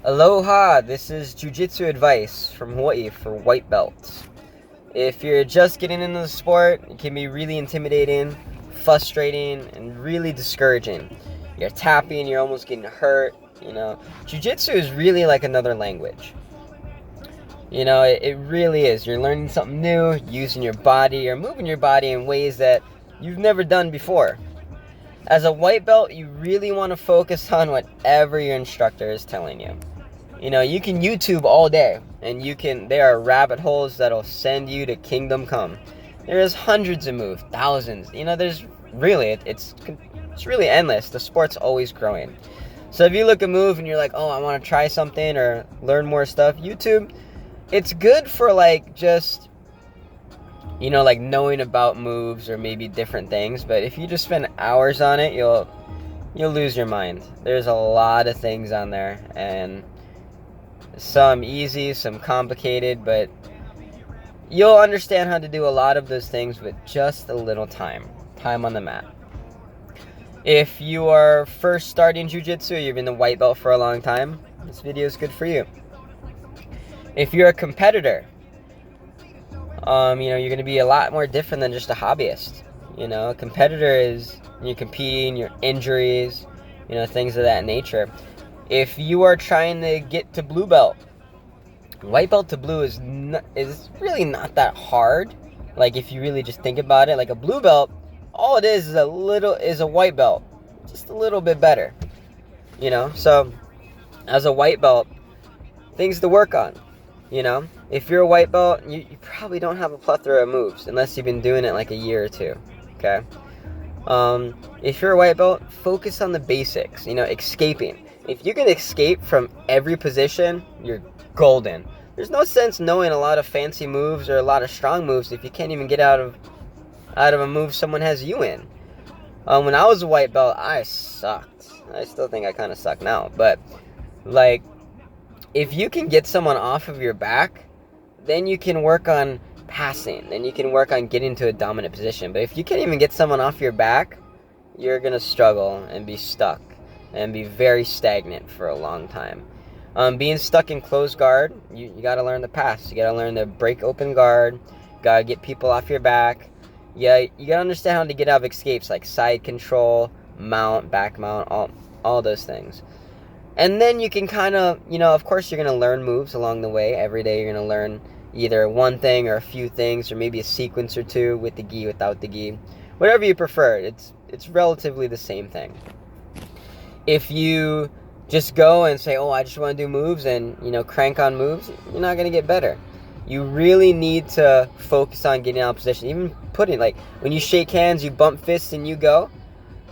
Aloha, this is Jiu-Jitsu advice from Hawaii for white belts. If you're just getting into the sport, it can be really intimidating, frustrating, and really discouraging. You're tapping, you're almost getting hurt, Jiu-Jitsu is really like another language. It really is. You're learning something new, using your body, you're moving your body in ways that you've never done before. As a white belt, you really want to focus on whatever your instructor is telling you. You can YouTube all day, and there are rabbit holes that'll send you to kingdom come. There's hundreds of moves, thousands. There's really, it's really endless. The sport's always growing. So if you look at a move and you're like, oh, I want to try something or learn more stuff, YouTube, it's good for just knowing about moves or maybe different things. But if you just spend hours on it, you'll lose your mind. There's a lot of things on there, and some easy, some complicated, but you'll understand how to do a lot of those things with just a little time on the mat. If you are first starting jiu-jitsu, you've been a white belt for a long time, this video is good for you. If you're a competitor, you're going to be a lot more different than just a hobbyist. A competitor is you're competing, your injuries, things of that nature. If you are trying to get to blue belt, white belt to blue is really not that hard. If you really just think about it, like a blue belt, all it is a white belt, just a little bit better. So as a white belt, things to work on. If you're a white belt, you probably don't have a plethora of moves unless you've been doing it like a year or two. Okay. If you're a white belt, focus on the basics. Escaping. If you can escape from every position, you're golden. There's no sense knowing a lot of fancy moves or a lot of strong moves if you can't even get out of a move someone has you in. When I was a white belt, I sucked. I still think I kind of suck now, but if you can get someone off of your back, then you can work on passing. Then you can work on getting to a dominant position. But if you can't even get someone off your back, you're gonna struggle and be stuck and be very stagnant for a long time. Being stuck in closed guard, you got to learn to pass. You got to learn to break open guard. Got to get people off your back. Yeah, you got to understand how to get out of escapes, like side control, mount, back mount, all those things. And then you can kind of, of course you're going to learn moves along the way. Every day you're going to learn either one thing or a few things, or maybe a sequence or two with the gi, without the gi. Whatever you prefer. It's relatively the same thing. If you just go and say, oh, I just want to do moves and, crank on moves, you're not going to get better. You really need to focus on getting out of position. Even when you shake hands, you bump fists and you go,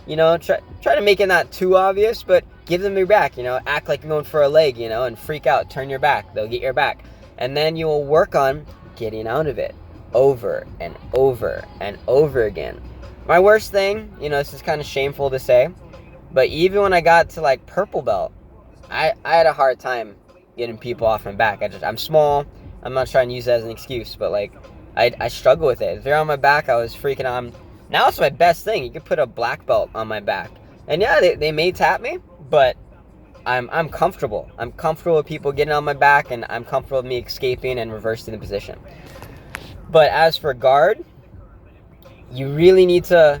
try to make it not too obvious, but give them your back, act like you're going for a leg, and freak out, turn your back, they'll get your back. And then you will work on getting out of it over and over and over again. My worst thing, this is kind of shameful to say, but even when I got to purple belt, I had a hard time getting people off my back. I'm small. I'm not trying to use that as an excuse, but I struggle with it. If they're on my back, I was freaking out. Now it's my best thing. You could put a black belt on my back, and yeah, they may tap me, but I'm comfortable. I'm comfortable with people getting on my back, and I'm comfortable with me escaping and reversing the position. But as for guard, you really need to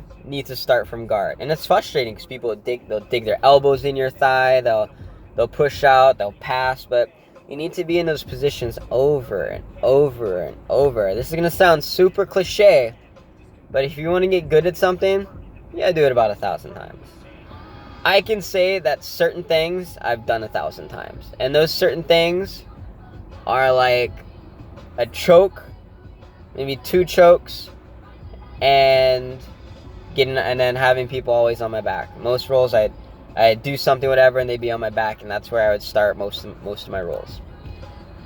start from guard, and it's frustrating because people they'll dig their elbows in your thigh, they'll push out, they'll pass, but you need to be in those positions over and over and over. This is gonna sound super cliche, but if you want to get good at something, you gotta do it about 1,000 times. I can say that certain things I've done 1,000 times, and those certain things are like a choke, maybe 2 chokes, and then having people always on my back. Most rolls I'd do something, whatever, and they'd be on my back, and that's where I would start most of my rolls.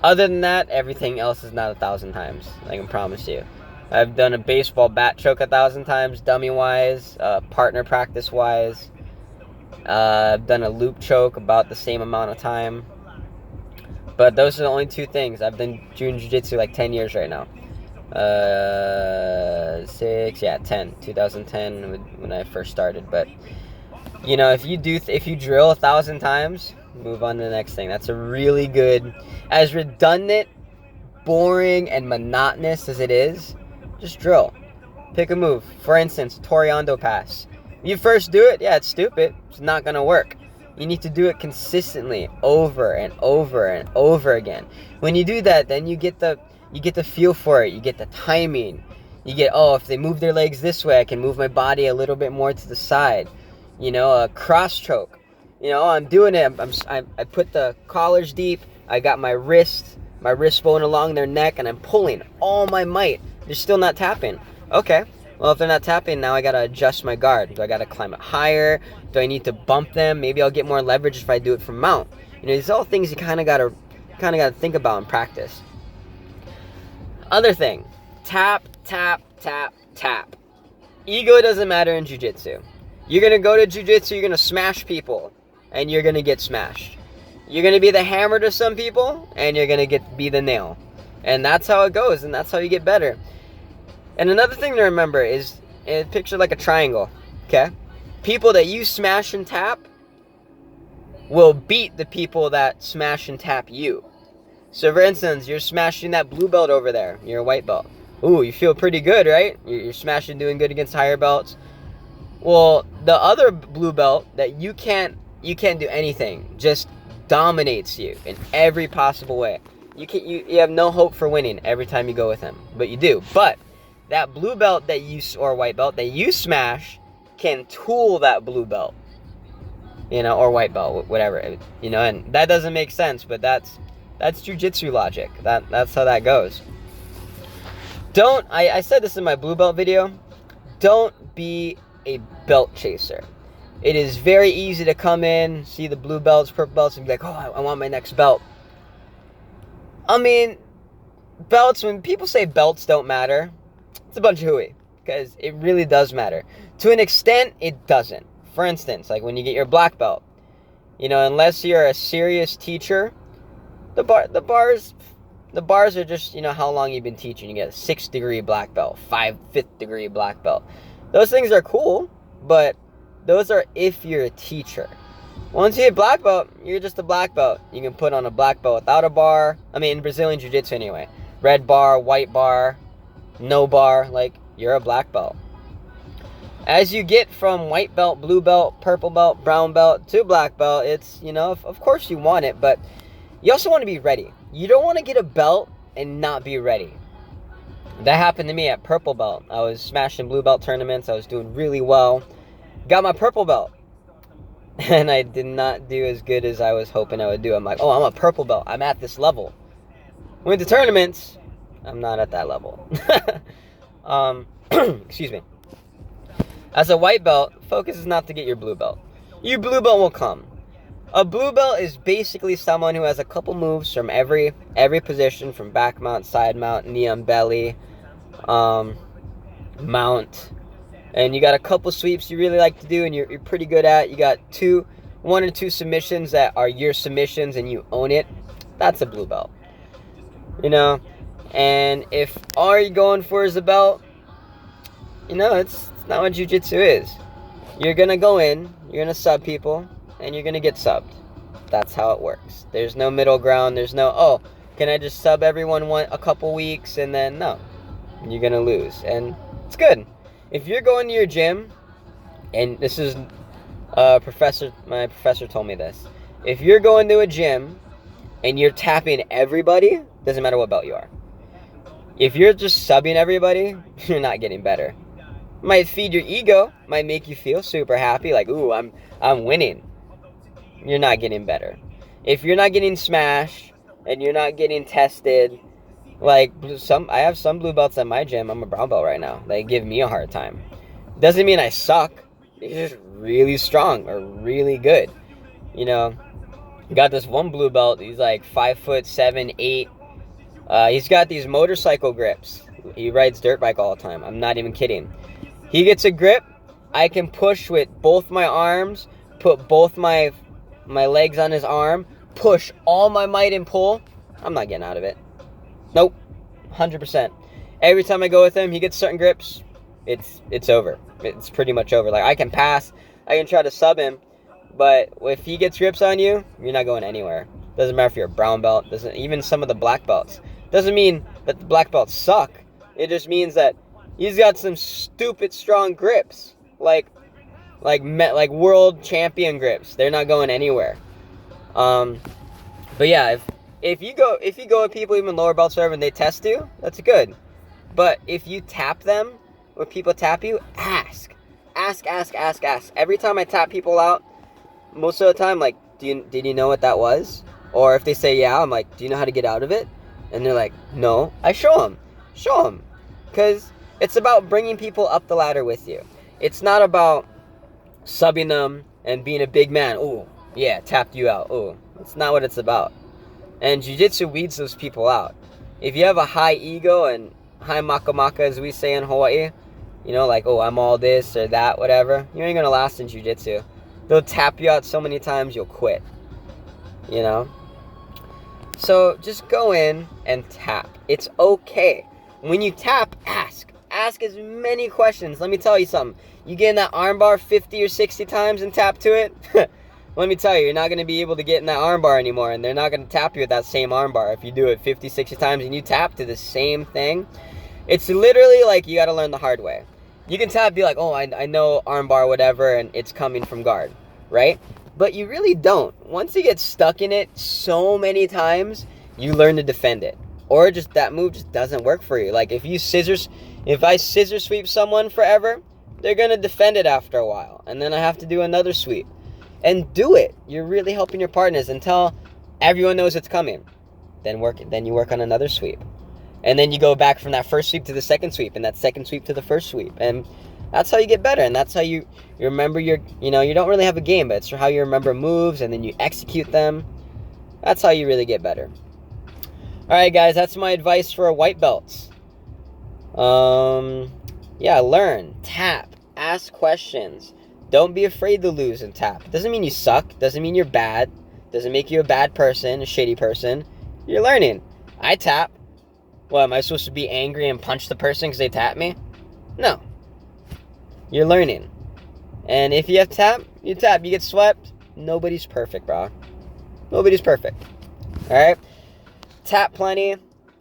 Other than that, everything else is not 1,000 times, I can promise you. I've done a baseball bat choke 1,000 times, dummy-wise, partner practice-wise. I've done a loop choke about the same amount of time. But those are the only 2 things. I've been doing jiu-jitsu 10 years right now. 2010 when I first started. But if you drill 1,000 times, Move on to the next thing. That's a really good, as redundant, boring, and monotonous as it is, just drill. Pick a move. For instance, Toreando pass. You first do it, yeah, it's stupid. It's not going to work. You need to do it consistently, over and over and over again. When you do that, then you get the feel for it. You get the timing. You get, oh, if they move their legs this way, I can move my body a little bit more to the side. You know, a cross choke. You know, I'm doing it. I put the collars deep. I got my wrist bone along their neck, and I'm pulling all my might. They're still not tapping. Okay. Well, if they're not tapping, now I got to adjust my guard. Do I got to climb it higher? Do I need to bump them? Maybe I'll get more leverage if I do it from mount. You know, these are all things you kind of got to think about and practice. Other thing, tap, tap, tap, tap. Ego doesn't matter in jiu-jitsu. You're going to go to jiu-jitsu, you're going to smash people, and you're going to get smashed. You're going to be the hammer to some people, and you're going to be the nail. And that's how it goes, and that's how you get better. And another thing to remember is, picture like a triangle, okay? People that you smash and tap will beat the people that smash and tap you. So for instance, you're smashing that blue belt over there. You're a white belt. Ooh, you feel pretty good, right? You're smashing, doing good against higher belts. Well, the other blue belt that you can't do anything, just dominates you in every possible way. You have no hope for winning every time you go with him, but you do. But that blue belt or white belt that you smash can tool that blue belt, you know, or white belt, whatever, you know. And that doesn't make sense, but that's jiu-jitsu logic. That's how that goes. I said this in my blue belt video, don't be a belt chaser. It is very easy to come in, see the blue belts, purple belts, and be like, oh, I want my next belt. I mean, belts, when people say belts don't matter, it's a bunch of hooey, because it really does matter. To an extent, it doesn't. For instance, like when you get your black belt, you know, unless you're a serious teacher, the bars are just, you know, how long you've been teaching. You get a 6th degree black belt, 5th degree black belt. Those things are cool, but those are if you're a teacher. Once you hit black belt, you're just a black belt. You can put on a black belt without a bar. I mean, in Brazilian Jiu-Jitsu anyway. Red bar, white bar, no bar, like, you're a black belt. As you get from white belt, blue belt, purple belt, brown belt to black belt, it's, you know, of course you want it, but you also want to be ready. You don't want to get a belt and not be ready. That happened to me at purple belt. I was smashing blue belt tournaments. I was doing really well. Got my purple belt. And I did not do as good as I was hoping I would do. I'm like, oh, I'm a purple belt. I'm at this level. Went to tournaments. I'm not at that level. Excuse me. As a white belt, focus is not to get your blue belt. Your blue belt will come. A blue belt is basically someone who has a couple moves from every position, from back mount, side mount, knee on belly, mount. And you got a couple sweeps you really like to do and you're pretty good at. You got 1 or 2 submissions that are your submissions and you own it. That's a blue belt. You know? And if all you're going for is a belt, you know, it's not what jiu-jitsu is. You're going to go in, you're going to sub people, and you're going to get subbed. That's how it works. There's no middle ground. There's no, oh, can I just sub everyone a couple weeks and then no. You're going to lose. And it's good. If you're going to your gym, and this is my professor told me this. If you're going to a gym and you're tapping everybody, doesn't matter what belt you are. If you're just subbing everybody, you're not getting better. Might feed your ego, might make you feel super happy, like, ooh, I'm winning. You're not getting better. If you're not getting smashed and you're not getting tested, like I have some blue belts at my gym. I'm a brown belt right now. They give me a hard time. Doesn't mean I suck. They're just really strong or really good. You know, got this one blue belt. He's like 5'7", 8. He's got these motorcycle grips. He rides dirt bike all the time. I'm not even kidding. He gets a grip. I can push with both my arms, put both my legs on his arm, push all my might and pull. I'm not getting out of it. Nope. 100%. Every time I go with him, he gets certain grips. It's over. It's pretty much over. Like, I can pass. I can try to sub him. But if he gets grips on you, you're not going anywhere. Doesn't matter if you're a brown belt. Doesn't even some of the black belts. Doesn't mean that the black belts suck. It just means that he's got some stupid strong grips, like world champion grips. They're not going anywhere. But yeah, if you go with people even lower belt serve and they test you, that's good. But if you tap them, when people tap you, ask. Every time I tap people out, most of the time, like, did you know what that was? Or if they say yeah, I'm like, do you know how to get out of it? And they're like, no. I show them, because it's about bringing people up the ladder with you. It's not about subbing them and being a big man. Oh yeah, tapped you out. Oh, it's not what it's about. And jiu-jitsu weeds those people out. If you have a high ego and high maka as we say in Hawaii, you know, like, oh, I'm all this or that, whatever, you ain't gonna last in jiu-jitsu. They'll tap you out so many times you'll quit, you know? So just go in and tap. It's okay. When you tap, ask as many questions. Let me tell you something. You get in that armbar 50 or 60 times and tap to it, let me tell you, you're not going to be able to get in that armbar anymore, and they're not going to tap you with that same armbar. If you do it 50, 60 times and you tap to the same thing, it's literally like you got to learn the hard way. You can tap, be like, oh, I know armbar, whatever, and it's coming from guard, right? But you really don't. Once you get stuck in it so many times, you learn to defend it. Or just that move just doesn't work for you. Like if I scissor sweep someone forever, they're going to defend it after a while. And then I have to do another sweep. And do it. You're really helping your partners until everyone knows it's coming. Then you work on another sweep. And then you go back from that first sweep to the second sweep, and that second sweep to the first sweep. And that's how you get better. And that's how you remember you don't really have a game, but it's how you remember moves, and then you execute them. That's how you really get better. Alright guys, that's my advice for white belts. Yeah, learn, tap, ask questions. Don't be afraid to lose and tap. Doesn't mean you suck. Doesn't mean you're bad. Doesn't make you a bad person, a shitty person. You're learning. I tap. What, am I supposed to be angry and punch the person because they tap me? No. You're learning. And if you have to tap, you tap. You get swept. Nobody's perfect, bro. Nobody's perfect. Alright? Tap plenty.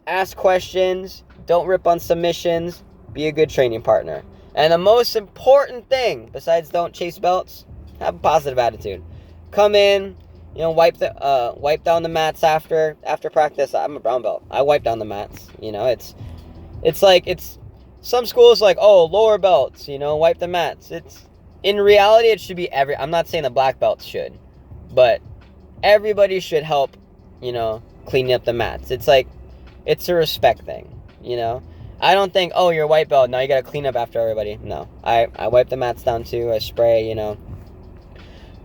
Ask questions. Don't rip on submissions. Be a good training partner. And the most important thing, besides don't chase belts, have a positive attitude. Come in, wipe down the mats after practice. I'm a brown belt. I wipe down the mats. It's some schools like, oh, lower belts, wipe the mats. In reality, it should be I'm not saying the black belts should, but everybody should help, cleaning up the mats. It's a respect thing, I don't think, oh, you're a white belt, now you gotta clean up after everybody. No, I wipe the mats down too, I spray,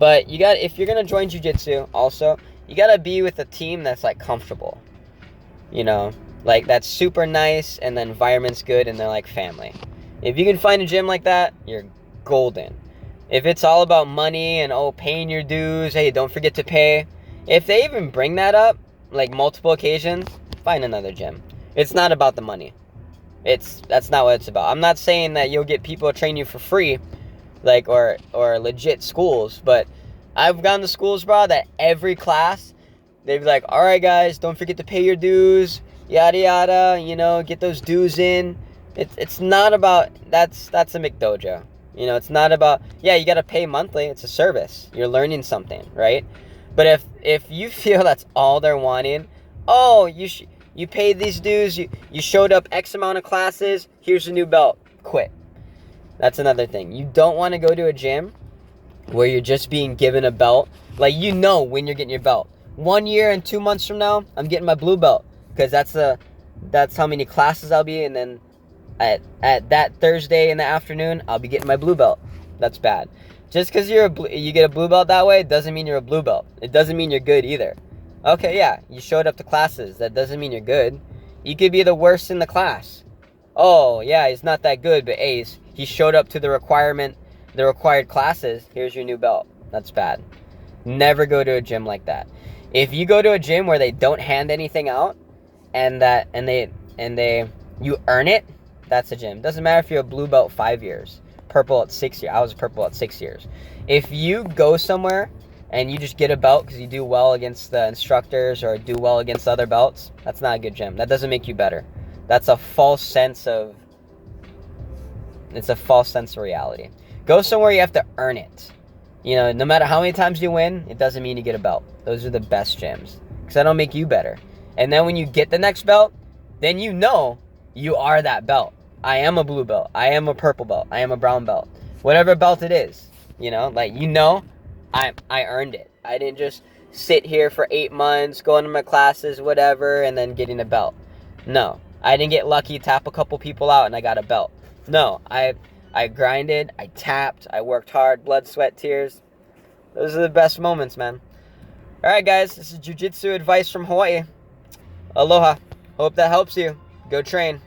But if you're gonna join jiu-jitsu, also, you gotta be with a team that's, comfortable. That's super nice, and the environment's good, and they're like family. If you can find a gym like that, you're golden. If it's all about money and, paying your dues, hey, don't forget to pay. If they even bring that up, multiple occasions, find another gym. It's not about the money. That's not what it's about. I'm not saying that you'll get people to train you for free, or legit schools, but I've gone to schools, bro, that every class, they'd be like, all right, guys, don't forget to pay your dues, yada, yada, get those dues in. It's not about, that's a McDojo. It's not about, yeah, you got to pay monthly. It's a service. You're learning something, right? But if you feel that's all they're wanting, oh, you paid these dues, you showed up X amount of classes, here's a new belt, quit. That's another thing. You don't want to go to a gym where you're just being given a belt. When you're getting your belt. 1 year and 2 months from now, I'm getting my blue belt. Because that's how many classes I'll be, and then at that Thursday in the afternoon, I'll be getting my blue belt. That's bad. Just because you get a blue belt that way, doesn't mean you're a blue belt. It doesn't mean you're good either. Okay, yeah, you showed up to classes. That doesn't mean you're good. You could be the worst in the class. Oh, yeah, he's not that good, but hey, he showed up to the required classes. Here's your new belt. That's bad. Never go to a gym like that. If you go to a gym where they don't hand anything out, and you earn it, that's a gym. Doesn't matter if you're a blue belt 5 years, purple at 6 years. I was purple at 6 years. If you go somewhere and you just get a belt because you do well against the instructors or do well against other belts, that's not a good gym. That doesn't make you better. That's a false sense of reality. Go somewhere you have to earn it. You know, no matter how many times you win, it doesn't mean you get a belt. Those are the best gyms because that don't make you better. And then when you get the next belt, then you know you are that belt. I am a blue belt. I am a purple belt. I am a brown belt. Whatever belt it is, you know, like, you know, I earned it. I didn't just sit here for 8 months, going to my classes, whatever, and then getting a belt. No, I didn't get lucky, tap a couple people out, and I got a belt. No, I grinded, I tapped, I worked hard, blood, sweat, tears. Those are the best moments, man. All right, guys, this is jiu-jitsu advice from Hawaii. Aloha. Hope that helps you. Go train.